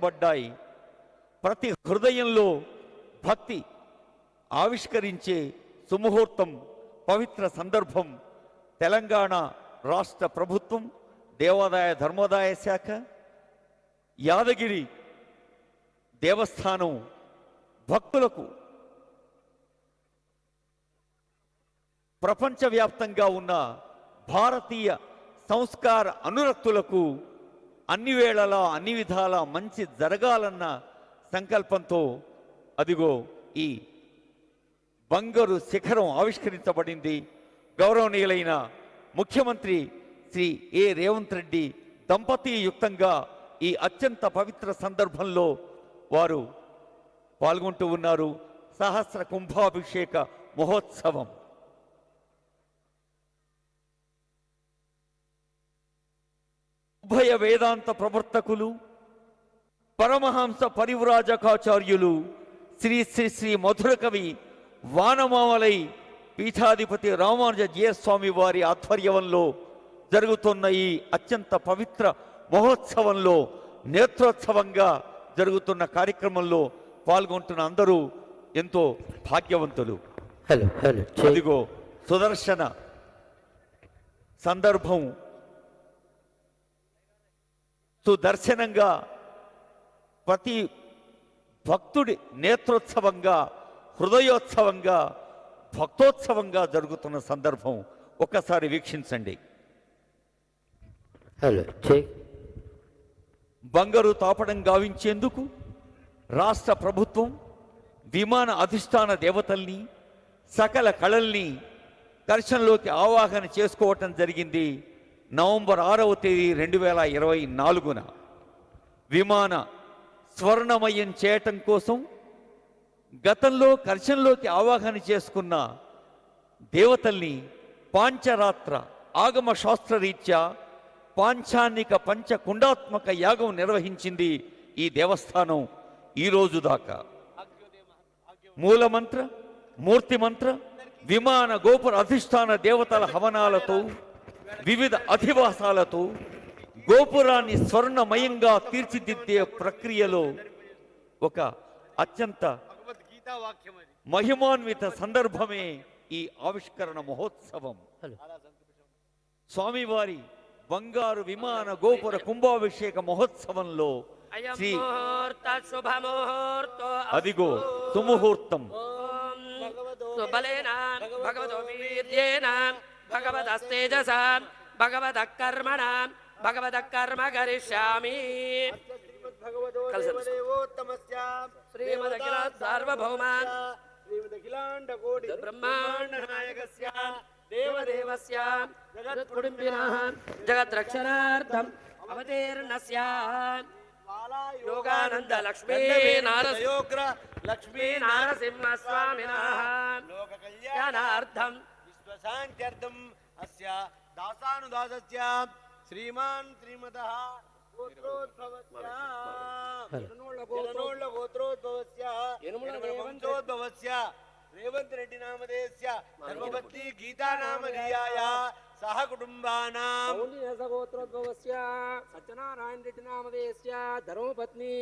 ఆవిష్కరించబడ్డాయి. ప్రతి హృదయంలో భక్తి ఆవిష్కరించే సుముహూర్తం, పవిత్ర సందర్భం. తెలంగాణ రాష్ట్ర ప్రభుత్వం, దేవాదాయ ధర్మోదాయ శాఖ, యాదగిరి దేవస్థానం భక్తులకు, ప్రపంచవ్యాప్తంగా ఉన్న భారతీయ సంస్కార అనురక్తులకు అన్ని వేళలా అన్ని విధాలా మంచి జరగాలన్న సంకల్పంతో అదిగో ఈ బంగారు శిఖరం ఆవిష్కరించబడింది. గౌరవనీయులైన ముఖ్యమంత్రి శ్రీ ఏ రేవంత్ రెడ్డి దంపతీయుక్తంగా ఈ అత్యంత పవిత్ర సందర్భంలో వారు పాల్గొంటూ ఉన్నారు. సహస్ర కుంభాభిషేక మహోత్సవం. ఉభయ వేదాంత ప్రవర్తకులు, పరమహంస పరివ్రాజకాచార్యులు శ్రీ శ్రీ శ్రీ మధుర కవి వానమామలై పీఠాధిపతి రామానుజ జీయస్వామి వారి ఆధ్వర్యంలో జరుగుతున్న ఈ అత్యంత పవిత్ర మహోత్సవంలో, నేత్రోత్సవంగా జరుగుతున్న కార్యక్రమంలో పాల్గొంటున్న అందరూ ఎంతో భాగ్యవంతులు. అదిగో సుదర్శన సందర్భం సుదర్శనంగా ప్రతి భక్తుడి నేత్రోత్సవంగా, హృదయోత్సవంగా, భక్తోత్సవంగా జరుగుతున్న సందర్భం ఒక్కసారి వీక్షించండి. బంగారు తాపడం గావించేందుకు రాష్ట్ర ప్రభుత్వం విమాన అధిష్టాన దేవతల్ని, సకల కళల్ని దర్శనంలోకి ఆవాహన చేసుకోవటం జరిగింది. నవంబర్ 6వ తేదీ 2024 విమాన స్వర్ణమయం చేయటం కోసం గతంలో కర్షంలోకి ఆవాహన చేసుకున్న దేవతల్ని పాంచరాత్ర ఆగమ శాస్త్రరీత్యా పాంచాన్నిక పంచకుండాత్మక యాగం నిర్వహించింది ఈ దేవస్థానం. ఈ రోజు దాకా మూలమంత్ర, మూర్తిమంత్ర, విమాన గోపుర అధిష్టాన దేవతల హవనాలతో, వివిధ అధివాసాలతో గోపురాన్ని స్వర్ణమయంగా తీర్చిదిద్దే ప్రక్రియలో ఒక అత్యంత మహిమాన్విత సందర్భమే ఈ ఆవిష్కరణ మహోత్సవం. స్వామివారి బంగారు విమాన గోపుర కుంభాభిషేక మహోత్సవంలో అదిగో సుముహూర్తం. భగవదస్తేజసా భగవదః కర్మణా భగవదః కర్మ కరిష్యామి. శ్రీమదఖిల సార్వభౌమా బ్రహ్మాండ నాయకస్య దేవదేవస్య జగత్కుటుంబినః జగద్రక్షణార్థం అవతీర్ణస్య యోగానంద లక్ష్మీ నారసింహ స్వామినః లోక కళ్యాణార్థం విశ్వశాంత్యర్థం అస్య దాసానుదాసస్య శ్రీమాన్ శ్రీమతః గోత్రోద్భవస్య రేవంత్ రెడ్డి నామధేయస్య ధర్మపత్ని గీతా నామధేయాయ సహ కుటుంబానాం గోత్రోద్భవస్య సత్యనారాయణ రెడ్డి నామధేయస్య ధర్మపత్ని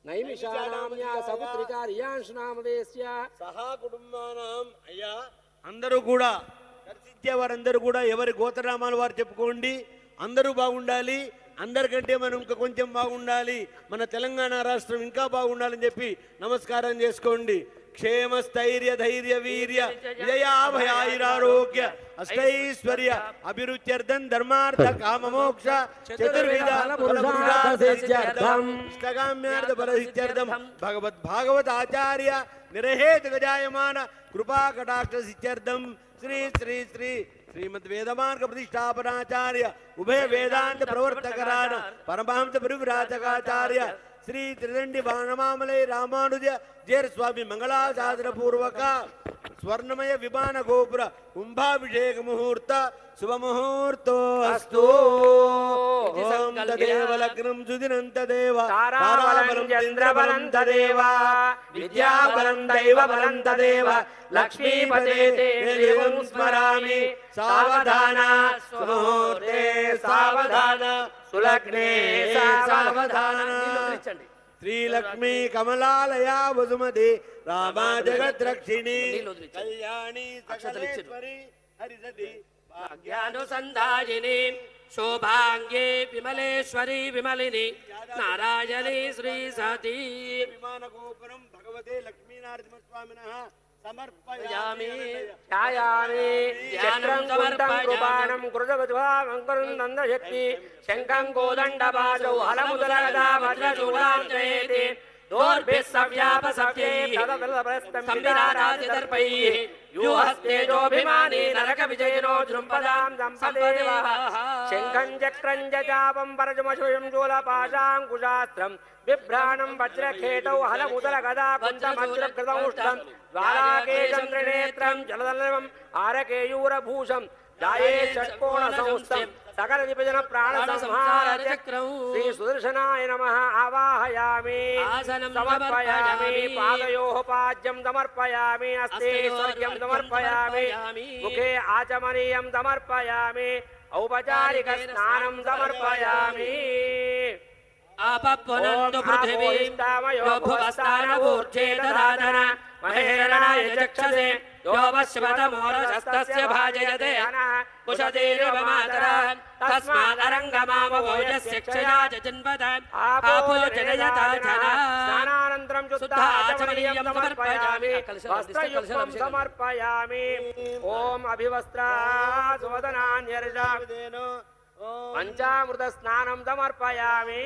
నైమిషానామ్యా సపుత్రికా రియాంశ్ నామధేయస్య సహ కుటుంబానాం. అయ్యా అందరూ కూడా దర్శించే వారందరూ కూడా ఎవరి గోత్రనామాలు వారు చెప్పుకోండి. అందరూ బాగుండాలి, అందరికంటే మనం ఇంకా కొంచెం బాగుండాలి, మన తెలంగాణ రాష్ట్రం ఇంకా బాగుండాలని చెప్పి నమస్కారం చేసుకోండి. క్షేమ స్థైర్య ధైర్య వీర్య విజయాభయారోగ్య అష్టైశ్వర్య అభిరుచ్యర్థం ధర్మార్థ కామమోక్ష చతుర్విధ ఇష్టకామ్యార్థ ఫలసిద్ధ్యర్థం భగవద్ ఆచార్య నిరహేత గజాయమాన కృపా కటాక్ష సిద్ధ్యర్థం శ్రీ శ్రీ శ్రీ శ్రీమద్ వేదమార్గ ప్రతిష్టాపనాచార్య ఉభయ వేదాంత ప్రవర్తకరాన పరమహంస పరివ్రాజకాచార్య శ్రీ త్రిదండి వానమామలై రామానుజ జీర స్వామి మంగళాశాసన పూర్వక స్వర్ణమయ విమాన గోపుర కుంభాభిషేక ముహూర్త శుభముహూర్తో అస్తు. ఓం తదేవ లగ్నం సుదినం తదేవ తారాబలం చంద్రబలం తదేవ విద్యాబలం దైవబలం తదేవ లక్ష్మీపతే దేవం స్మరామి సావధాన సుముహూర్తే సావధాన సులగ్నే సావధాన. శ్రీలక్ష్మీ కమలాలయ వసుమతి రామా జగద్రక్షిణి కళ్యాణి సకలేశ్వరి హరిసతి భాగ్యానుసంధాయిని శోభాంగే విమలేశ్వరి విమలిని నారాయణి శ్రీ సతీ. విమాన గోపురం భగవతే లక్ష్మీనారసింహస్వామినః సమర్పయామి. సమర్పయామి. ఛాయామి చక్రం కుండం కృపాణం కృతవద్భావంకరం నందశక్తి శంఖం కోదండపాశౌ హలముదలగదా వజ్రచూడాం జయేతి దోర్భిః సవ్యాపసవ్యైః సంవిధానాదిదర్పైః వ్యూహస్తేజోభిమానీ నరక విజయనో జృంపదాం సంపదేవః. శంఖం చక్రం చాపం పరజమశుయం శూలపాశాంకుశాస్త్రం బిభ్రాణం వజ్రఖేటౌ హలముదలగదా కుండమజ్రకృతౌష్ఠం ద్వారాకేశం త్రినేత్రం జలదలవం ఆరకేయూరభూషం జాయే షట్కోణ సంస్థం సకల విభజన ప్రాణ సంహార చక్రం శ్రీ సుదర్శనాయ నమః ఆవాహయామి సమర్పయామి. పాదయోః పాద్యం సమర్పయామి హస్తే స్వర్గ్యం సమర్పయామి ముఖే ఆచమనీయం సమర్పయామి ఔపచారిక స్నానం సమర్పయామి. ఆపఃపునంతు పృథివీ యో భువస్థానమూర్ధ్వే దధాతన మహేరణాయ చక్షసే యో వశ్వతమోరజస్తస్య భాజయతే కుశదేవ మాతరः తస్మాదరంగమామవోజస్య క్షయా జన్మద ఆపో జనయతా జనా. స్నానానంతరం శుద్ధాచమనీయం సమర్పయామి వస్త్రయుక్తం సమర్పయామి. ఓం అభివస్త్రాశోదనాన్యర్జ పంచామృత స్నానం సమర్పయామి.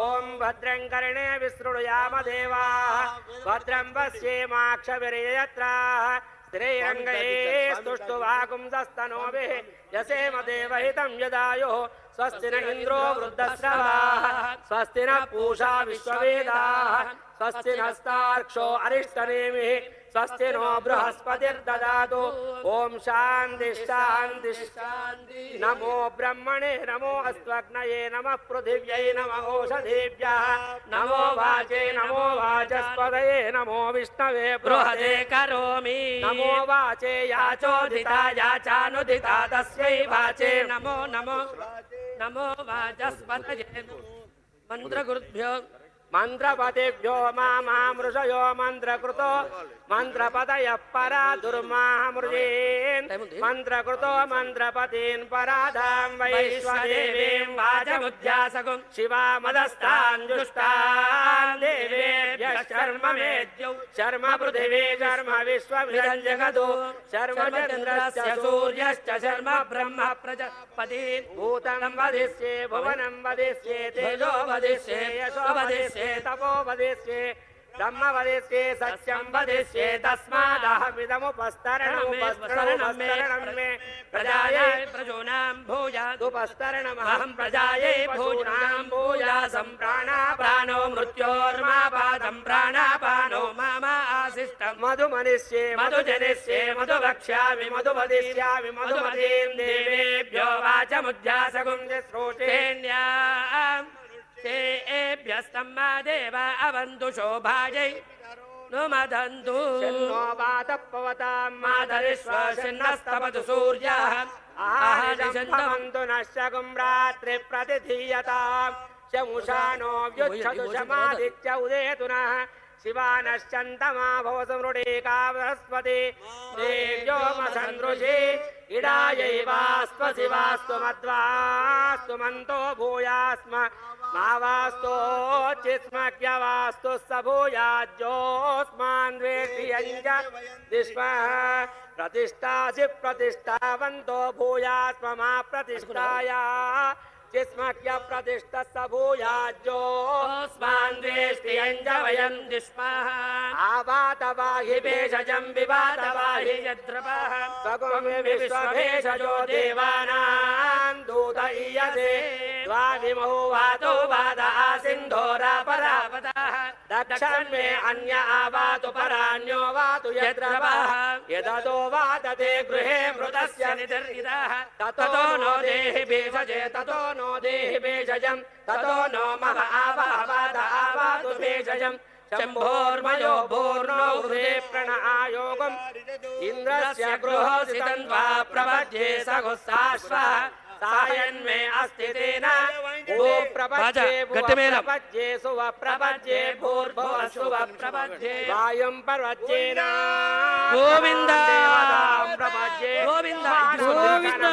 ఓం భద్రం కర్ణే విసృణుయామ దేవాః భద్రం పశ్యేమాక్షభిర్యజత్రాః శ్రీరంగైः స్తుష్టువాగుంసస్తనోభిः యసేమ దేవహితం యదాయుः. స్వస్తి న ఇంద్రో వృద్ధశ్రవాः స్వస్తి న పూషా విశ్వవేదాः స్వస్తి నస్తార్క్షో అరిష్టనేమిः స్వస్తి నో బృహస్పతిర్దదాతు. ఓం శాంతి శాంతి శాంతి. నమో బ్రహ్మణే నమో అస్త్వగ్నయే నమః పృథివ్యై నమః ఓషధేభ్యः నమో వాచే నమో వాచస్పతయే నమో విష్ణవే బృహదే కరోమి నమో వాచే యాచోదితా యాచానుదితా తస్యై వాచే నమో నమో నమో వాచస్పతయే. మంత్రగురుభ్యో మంత్రపతిభ్యో మామృషయో మంత్రకృతో మంత్రపతయః పరా దుర్మామృజేన్ మంత్రకృతో మంత్రపతీన్ పరాధాం వైశ్వదేవీం వాచముధ్యాసకుం శివామదస్తాన్ దుష్టాన్ దేవేభ్యః శర్మ మేద్యౌ శర్మ పృథివీ శర్మ విశ్వమిదం జగదో శర్మ చంద్రస్య సూర్యశ్చ శర్మ బ్రహ్మ ప్రజాపతి. భూతం వదిష్యే భువనం వదిష్యే తేజో వదిష్యే యశో వదిష్యే తపో వదిష్యే బ్రహ్మ వదిష్యే సత్యం వదిష్యే తస్మాదహమిదముపస్తరణం మే ప్రజాయై ప్రజోనాం భూయాదు ఉపస్తరణమహం ప్రజాయై భూనాం భూయాసం ప్రాణాపానో మృత్యోర్మాపాదం ప్రాణాపానో మామ ఆశిష్టం మధుమనిష్యే మధుజనిష్యే మధువక్ష్యామి మధుమదిష్యామి మధుమదీం దేవేభ్యో వాచముధ్యాసగుం శుశ్రూషే. తేభ్యస్తమ్మా దేవ అవంతు శోభాయై నుమదంతు. శన్నో వాతపవతాం మాతరిశ్వసిన్నస్తపతు సూర్యః ఆహారిషంతమంతు నశ్యగుం రాత్రి ప్రతిధీయతాం శముషానో వ్యుచ్ఛతు శమాదిత్య ఉదేతు నః శివానశ్చంతమా భవసమృడేకా బృహస్పతి దేవ్యోమసందృశి ఇడాయైవాస్వ శివాస్తు మద్వాస్తు మంతో భూయాస్మ మావాస్తోచిస్మక్యవాస్తు సభూయాజ్యోస్మాన్ ద్వేష్యంజ దిష్మ ప్రతిష్టాసి ప్రతిష్టావంతో భూయాస్మ మా ప్రతిష్టాయా చిస్మక్య ప్రతిష్ట సభూయాజ్యోస్మాన్ ద్వేష్యంజ వయం దిష్మః ఆవాతవాహి భేషజం వివాతవాహి యద్రవః సగుం విశ్వభేషజో దేవానాం దూత ఈయసే ద్వావిమౌ వాతో వాద ఆసింధోరా పరాపతః दक्षन्मे अन्य आवातु परान्यो वातु यद्रवः यदतो वातते गृहे मृतस्य निदर्गितः ततो नो देहि भेषजे ततो नो देहि भेषजम् ततो नो मह आवाहवाद आवातु भेषजम् शम्भोर्मयो भूर्णो हृदे प्रण आयोगम् इन्द्रस्य गृहोऽसि तन्वा प्रपद्ये सघुस्साश्वः सायन्मे अस्ति तेन भू प्रपद्ये प्रपद्ये सुव प्रपद्ये भूर्भुवः सुव प्रपद्ये वायुं प्रपद्येन गोविन्द प्रपद्ये गोविन्द गोविन्द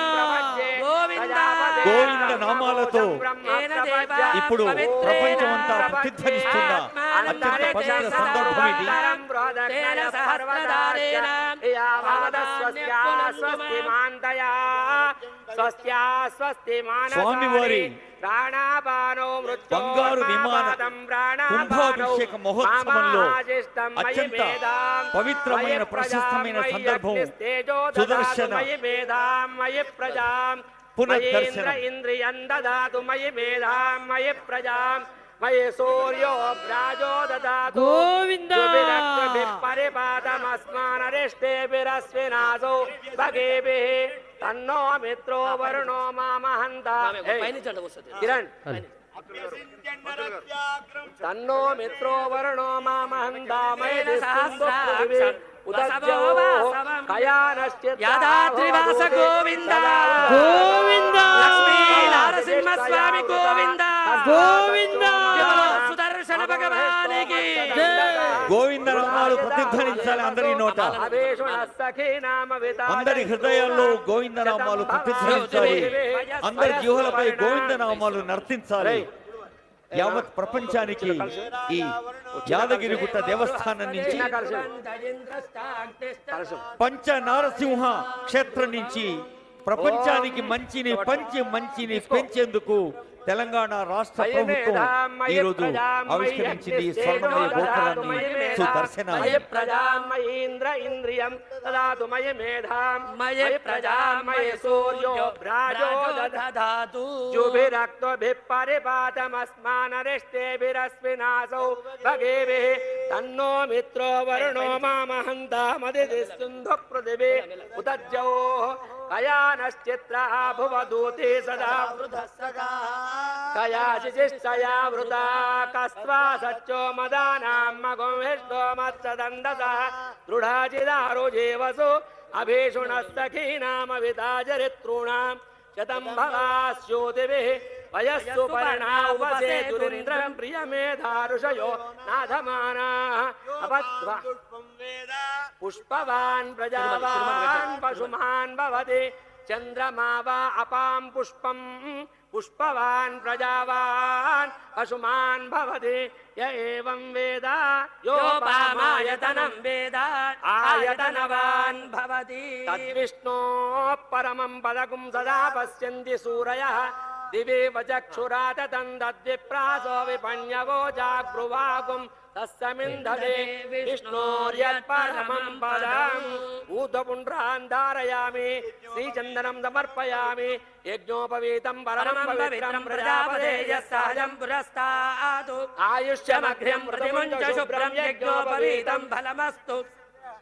गोविन्द గోవింద నామాలతో ఇప్పుడు ప్రపంచమంతా ప్రతిధ్వనిస్తున్న అత్యంత పవిత్ర సందర్భం ఇది. స్వామివారి బంగారు విమాన కుంభాభిషేక మహోత్సవంలో అత్యంత పవిత్రమైన ప్రశస్తమైన సందర్భం సుదర్శన పునర్దర్శన. ఇంద్రియం దదాతు మయి మేధాం మయి ప్రజాం మయి సూర్యో రాజో దదాతు గోవింద పరిపాతమస్మానరిష్టేభిరస్వినాసో భగేభిః తన్నో మిత్రో వరుణో మామహంతాం కిరణ్ తన్నో మిత్రో వరుణో మామహంతామయ యాదాద్రివాస గోవింద గోవింద లక్ష్మీ నరసింహస్వామి గోవింద గోవింద సుదర్శన భగవానికి గోవింద నామాలు ప్రతిధ్వనించాలి అందరి నోట, అందరి హృదయాల్లో గోవింద నామాలు ప్రతిధ్వనించాలి, అందరి జీవులపై గోవింద నామాలు నర్తించాలి. యావత్ ప్రపంచానికి ఈ యాదగిరిగుట్ట దేవస్థానం నుంచి పంచ నారసింహ క్షేత్రం నుంచి ప్రపంచానికి మంచిని పంచి మంచిని పెంచేందుకు తెలంగాణ రాష్ట్ర ప్రభుత్వం ఈ రోజు ఆవిష్కరించింది ఈ స్వర్ణమయ గోపురాన్ని సుదర్శనాన్ని. ప్రజామయేంద్ర ఇంద్రియం దదాతు మయ మేధాం మయ ప్రజామయ సూర్యో రాజో దదాతు జుభిరక్తోభిః పరిపాతమస్మానరిష్టేభిరస్మినాసౌ భగేభిః తన్నో మిత్రో వరుణో మామహంతామదితిస్తుంధు పృథివీ ఉదజ్జౌ కయానశ్చిత్రా భువదూతే సదా వృధస్సగా కయాశిశిష్టయా వృతా కస్త్వా సచ్చో మదానాం మగం విష్ణో మత్సదండసః దృఢాచిదారో జీవసు అభీషుణస్తఖీనామవితాచరితॄణాం శతం భవాస్యోతిభిః వయస్సు పర్ణా ఉపసేతురింద్రం ప్రియమేధారుషయో నాథమానాః అపద్వా పుష్పవాన్ ప్రజావాన్ పశుమాన్ భవతి చంద్రమా వా అపాం పుష్పం పుష్పవాన్ ప్రజావాన్ పశుమాన్ భవతి య ఏవం వేద యోపామాయతనం వేద ఆయతనవాన్ భవతి తద్విష్ణో పరమం పదకం సదా పశ్యంతి సూరయః దివేవ చక్షురాతతం తద్విప్రాసో విపణ్యవో జాగృవాగుం తస్సమింధతే విష్ణోర్యత్పరమం పదం ఊర్ధ్వపుండ్రాన్ ధారయామి శ్రీచందనం సమర్పయామి యజ్ఞోపవీతం పరమం పవిత్రం ప్రజాపతేయ సహజం పురస్తాదు ఆయుష్యమగ్ర్యం ప్రతిముంచ శుభ్రం యజ్ఞోపవీతం ఫలమస్తు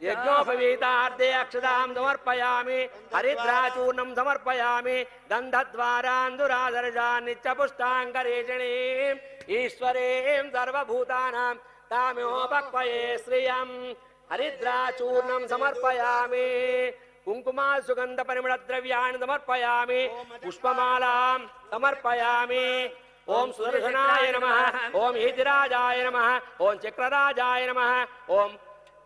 యజ్ఞోపవీతార్థే అక్షతాం సమర్పయామి హరిద్రాచూర్ణం సమర్పయామి గంధద్వారాందురాదర్శాన్ నిత్యపుష్టాంకరేషణీం ఈశ్వరీం సర్వభూతానాం తామోపక్వయే శ్రియం హరిద్రాచూర్ణం సమర్పయామి కుంకుమా సుగంధ పరిమళ ద్రవ్యాన్ని సమర్పయామి పుష్పమాలాం సమర్పయామి ఓం సుదర్శనాయ నమః ఓం ఈతిరాజాయ నమః ఓం చక్రరాజాయ నమః ఓం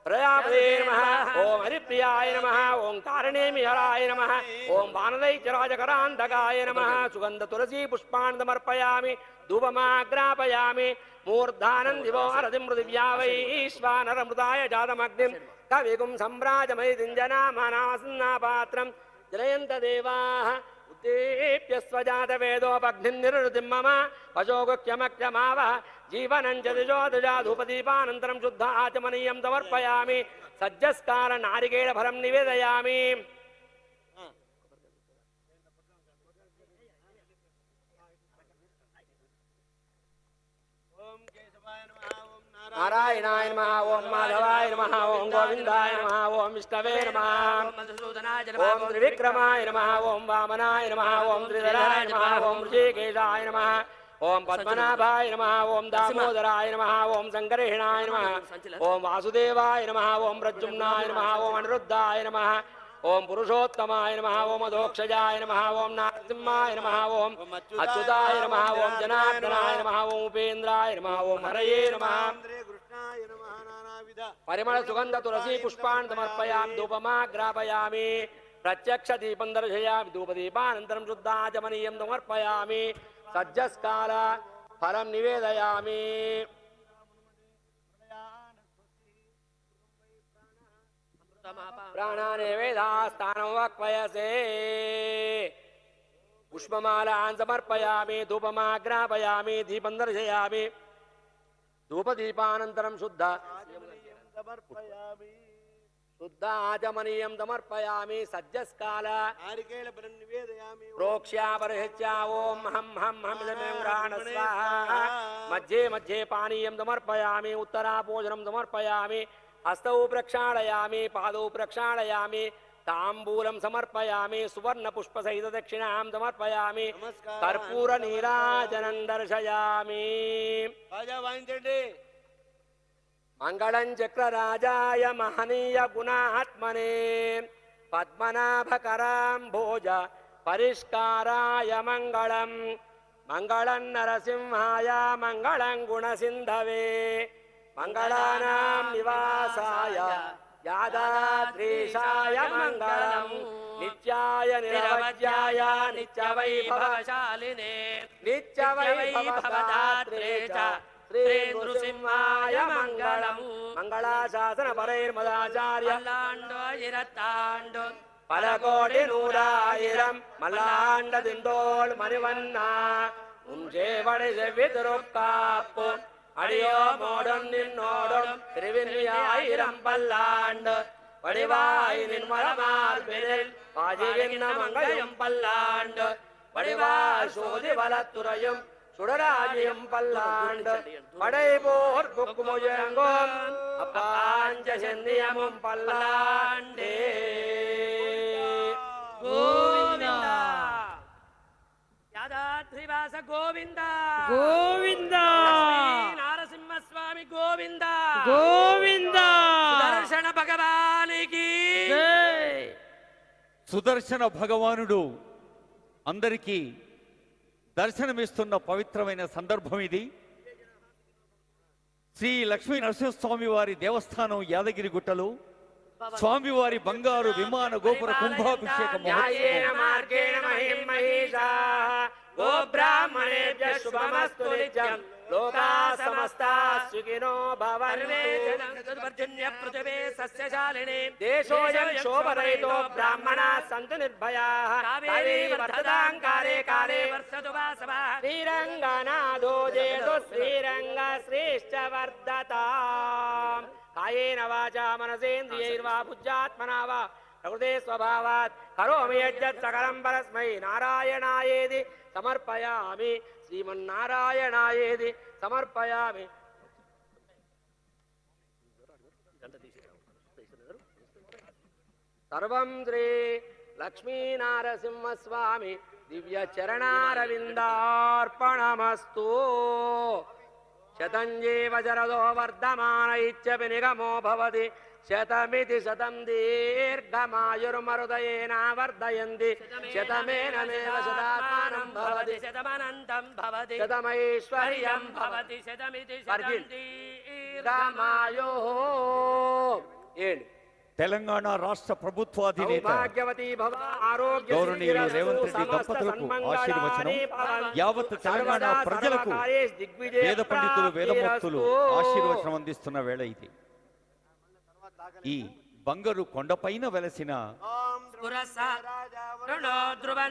ప్రజాపతే నమః ఓం హరిప్రియాయ నమః ఓం కారణేమిహరాయ నమః ఓం వానరైత్యరాజకరాంతకాయ నమః సుగంధ తులసీ పుష్పాన్ సమర్పయామి ధూపమాగ్రాపయామి మూర్ధానం దివో అరతిం పృథివ్యా వైశ్వానరమృతాయ జాతమగ్నిం కవిగుం సంభ్రాజమైదింజనామానాసన్నాపాత్రం జలయంత దేవాః ఉద్దీప్యస్వజాతవేదోపగ్నిం నిరుతిం మమ పశోగుఖ్యమఖ్యమావః జీవనం చ దిశోదజాధూపదీపానంతరం శుద్ధ ఆచమనీయం సమర్పయామి సజ్జస్కార నారికేళ ఫలం నివేదయామి ఓం కేశవాయ నమః ఓం నారాయణాయ నమః ఓం మాధవాయ నమః ఓం గోవిందాయ నమః ఓం విష్ణవే నమః మధుసూదనాయ ఓం త్రివిక్రమాయ నమః ఓం వామనాయ నమః ఓం త్రిధరాయ నమః ఓం ఋషికేశాయ నమః ఓం పద్మనాభాయ నమః ఓం దామోదరాయ నమః ఓం సంకర్షణాయ నమః ఓం వాసుదేవాయ నమః ఓం ప్రద్యుమ్నాయ నమః ఓం అనిరుద్ధాయ నమః ఓం పురుషోత్తమాయ నమః ఓం అధోక్షజాయ నమః ఓం నరసింహాయ నమః ఓం అచ్యుతాయ నమః ఓం జనార్దనాయ నమః ఓం ఉపేంద్రాయ నమః ఓం హరయే నమః కృష్ణాయ నమః నానావిధ పరిమళ సుగంధ తులసీ పుష్పాన్ సమర్పయామి ధూపమాగ్రాపయామి ప్రత్యక్ష దీపం దర్శయామి ధూపదీపానంతరం శుద్ధాచమనీయం సమర్పయామి సజ్జస్కాల ఫలం నివేదయామి ప్రాణానే వేదాస్థానం వక్వయసే పుష్పమాలాన్ సమర్పయామి ధూపమాగ్రాపయామి దీపం దర్శయామి ధూపదీపానంతరం శుద్ధాచమనీయం సమర్పయామి సజ్జస్కాల నారికేళ బలం నివేదయామి ప్రోక్ష్యాపరిహత్యా ఓం హం హం హం గ్రాణ స్వాహా మధ్యే మధ్యే పానీయం సమర్పయామి ఉత్తరాభోజనం సమర్పయామి హస్తౌ ప్రక్షాళయామి పాదౌ ప్రక్షాళయామి తాంబూలం సమర్పయామి సువర్ణ పుష్ప సహిత దక్షిణాం సమర్పయామి కర్పూర నీరాజనం దర్శయామి బాజా వాయించండి మంగళం చక్రరాజాయ మహనీయ గుణాత్మనే పద్మనాభకరాంభోజ పరిష్కారాయ మంగళం మంగళం నరసింహాయ మంగళం గుణసింధవే మంగళానాం నివాసాయ యాదాద్రీశాయ మంగళం నిత్యాయ నిరవధ్యాయ నిత్యవైభవశాలినే నిత్యవైభవదాత్రే చ శ్రీ నృసింహాయ మంగళం మంగళాశాసన పరైర్మదాచార్య மல்லாண்டோ பலகோடி நூறாயிரம் மல்லாண்ட திண்டோள் மணிவண்ணா உஞ்சேவடை செவ்வி திருக்காப்பு அடியோமோடும் நின்னோடும் திருவின்யாயிரம் பல்லாண்டு வடிவாய் நின்மலமார்பினில் பாஜிவின்ன மங்கையும் பல்லாண்டு வடிவாய் சோதி வலத்துறையும் சுடராஜியும் பல்லாண்டு படைபோர் புக்குமுயங்கும் அப்பாஞ்ச சென்னியமும் பல்லாண்டே గోవిందా యాదాద్రివాస గోవిందా గోవిందా నారసింహస్వామి గోవిందా గోవిందా దర్శన భగవానికి జై. సుదర్శన భగవానుడు అందరికీ దర్శనమిస్తున్న పవిత్రమైన సందర్భం ఇది. శ్రీ లక్ష్మీ నరసింహస్వామి వారి దేవస్థానం యాదగిరి గుట్టలో స్వామివారి బంగారు విమాన గోపుర కుంభాభిషేక న్యాయేన మహోత్సవం మార్గేణ మహిం మహిషాః గో బ్రాహ్మణేభ్యః శుభమస్తు నిత్యం లోకాః సమస్తాః సుఖినో భవంతు పర్జన్య పృథివే సస్యశాలినే దేశోయం శోభరహితో బ్రాహ్మణాః సంతు నిర్భయాః కావేరీ వర్ధతాం కాలే కాలే వర్షతు వాసవః శ్రీరంగనాథో జయతు శ్రీరంగ శ్రేష్ఠ వర్ధతాం కాయేన వాచా మనసేంద్రియైర్వా బుద్ధ్యాత్మనా వా ప్రకృతే స్వభావాత్ కరోమి యజ్జత్ సకలం పరస్మై నారాయణాయేది సమర్పయామి శ్రీమన్నారాయణాయేది సమర్పయామి సర్వం శ్రీ లక్ష్మీనారసింహస్వామి దివ్య చరణారవిందార్పణమస్తు శతంజీవ శరదో వర్ధమాన ఇత్యపి నిగమో భవతి శతమితి శతం దీర్ఘమాయుర్మరుదయేన వర్ధయంతి శతమేనమేవ శతాత్మానం భవతి శతమనంతం భవతి శతమైశ్వర్యం భవతి శతమితి వర్జిన్. శతం రామాయో ఏంటి తెలంగాణ రాష్ట్ర ప్రభుత్వాధినేత సౌభాగ్యవతి భవ ఆరోగ్య గౌరవనీయులు రేవంత్ రెడ్డి దంపతులకు ఆశీర్వచనం, యావత్ తెలంగాణ ప్రజలకు వేద పండితులు వేదమూర్తులు ఆశీర్వచనం అందిస్తున్న వేళ ఇది. ఈ బంగారు కొండపైన వెలసిన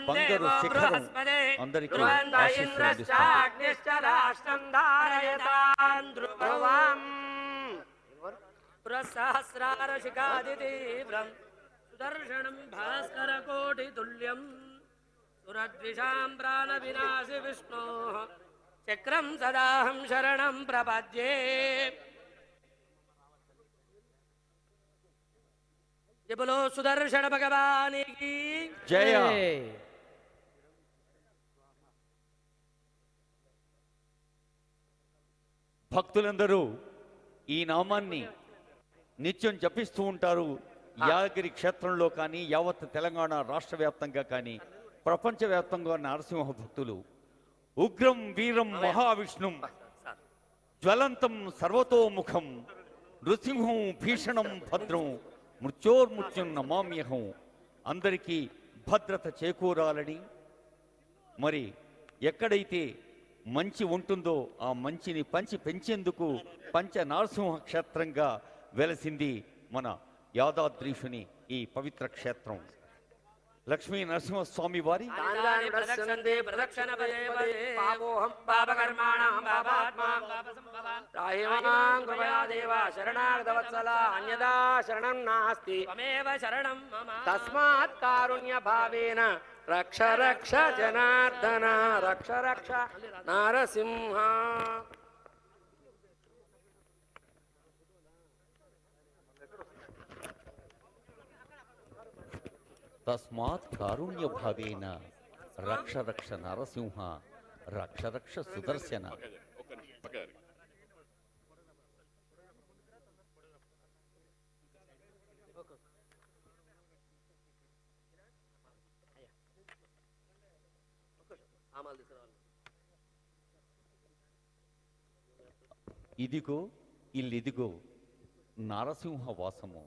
బంగారు శిఖరం అందరికీ ఆశీస్సులు అందిస్తుంది. పురసహస్రారశిఖాదితీవ్రం సుదర్శనం భాస్కరకోటితుల్యం సురద్విషాం ప్రాణవినాశి విష్ణోః చక్రం సదాహం శరణం ప్రపద్యే బలో సుదర్శన భగవానికి జయ భక్తులందరూ ఈ నామాన్ని నిత్యం జపిస్తూ ఉంటారు. యాదగిరి క్షేత్రంలో కానీ యావత్ తెలంగాణ రాష్ట్ర వ్యాప్తంగా కానీ ప్రపంచవ్యాప్తంగా నరసింహ భక్తులు ఉగ్రం వీరం మహావిష్ణుం జ్వలంతం సర్వతోముఖం నృసింహం భీషణం భద్రం మృత్యోర్మృత్యుం నమామ్యహం అందరికీ భద్రత చేకూరాలని, మరి ఎక్కడైతే మంచి ఉంటుందో ఆ మంచిని పంచి పెంచేందుకు పంచ నరసింహ క్షేత్రంగా వెలసింది మన యాదాద్రీషుని ఈ పవిత్ర క్షేత్రం. లక్ష్మీ నరసింహస్వామి వారి తస్మాత్ కారుణ్య భావేన రక్ష రక్ష జనార్దన రక్ష రక్ష నారసింహ. తస్మాత్ కారుణ్య భావేన రక్ష రక్ష నరసింహ రక్ష రక్ష సుదర్శన. ఇదిగో ఇల్లిదిగో నారసింహ వాసము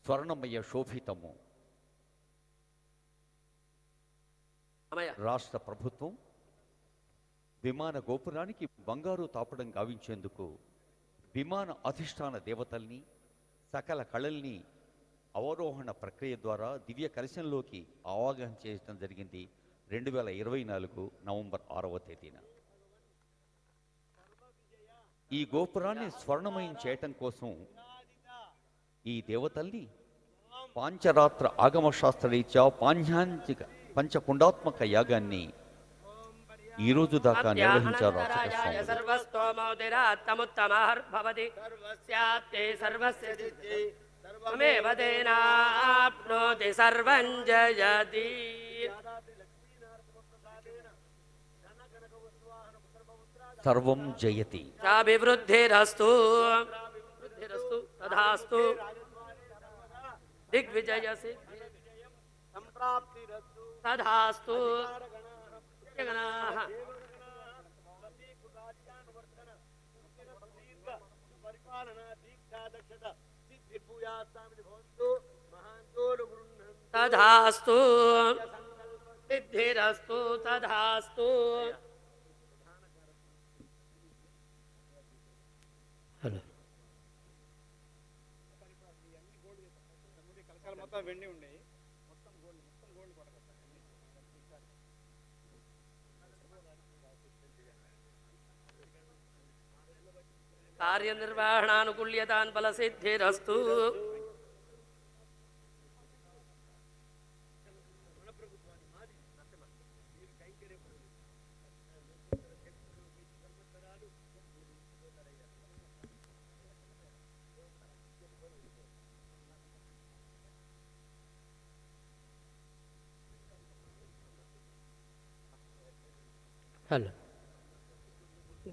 స్వర్ణమయ శోభితము. రాష్ట్ర ప్రభుత్వం విమాన గోపురానికి బంగారు తాపడం గావించేందుకు విమాన అధిష్టాన దేవతల్ని సకల కళల్ని అవరోహణ ప్రక్రియ ద్వారా దివ్య కలశంలోకి ఆవాహన చేయడం జరిగింది 2024 నవంబర్ 6వ తేదీన. ఈ గోపురాన్ని స్వర్ణమయం చేయటం కోసం ఈ దేవతల్ని పాంచరాత్ర ఆగమ శాస్త్రరీత్యా పంచకుండాత్మక యాగాన్ని ఈ రోజు దాకా నిర్వహించారు. సర్వం జయతి అభివృద్ధిరస్తు తథాస్తు దిగ్విజయ తథాస్తు. తథాస్తు సిద్ధిరస్తు తథాస్తు. కార్యనిర్వహణానుకూల్యతాన్ ఫలసిద్ధిరస్తు.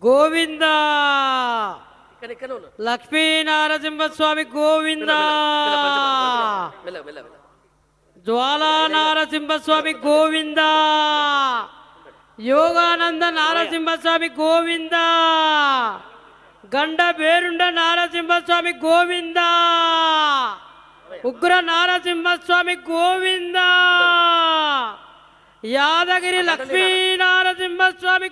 గోవింద ఇక్కడ లక్ష్మీ నారసింహస్వామి గోవింద, జ్వాలా నారసింహస్వామి గోవింద, యోగానంద నారసింహస్వామి గోవింద, గండ బేరుండ నారసింహస్వామి గోవింద, ఉగ్ర నారసింహస్వామి గోవింద, యాదగిరి లక్ష్మీ నారసింహస్వామి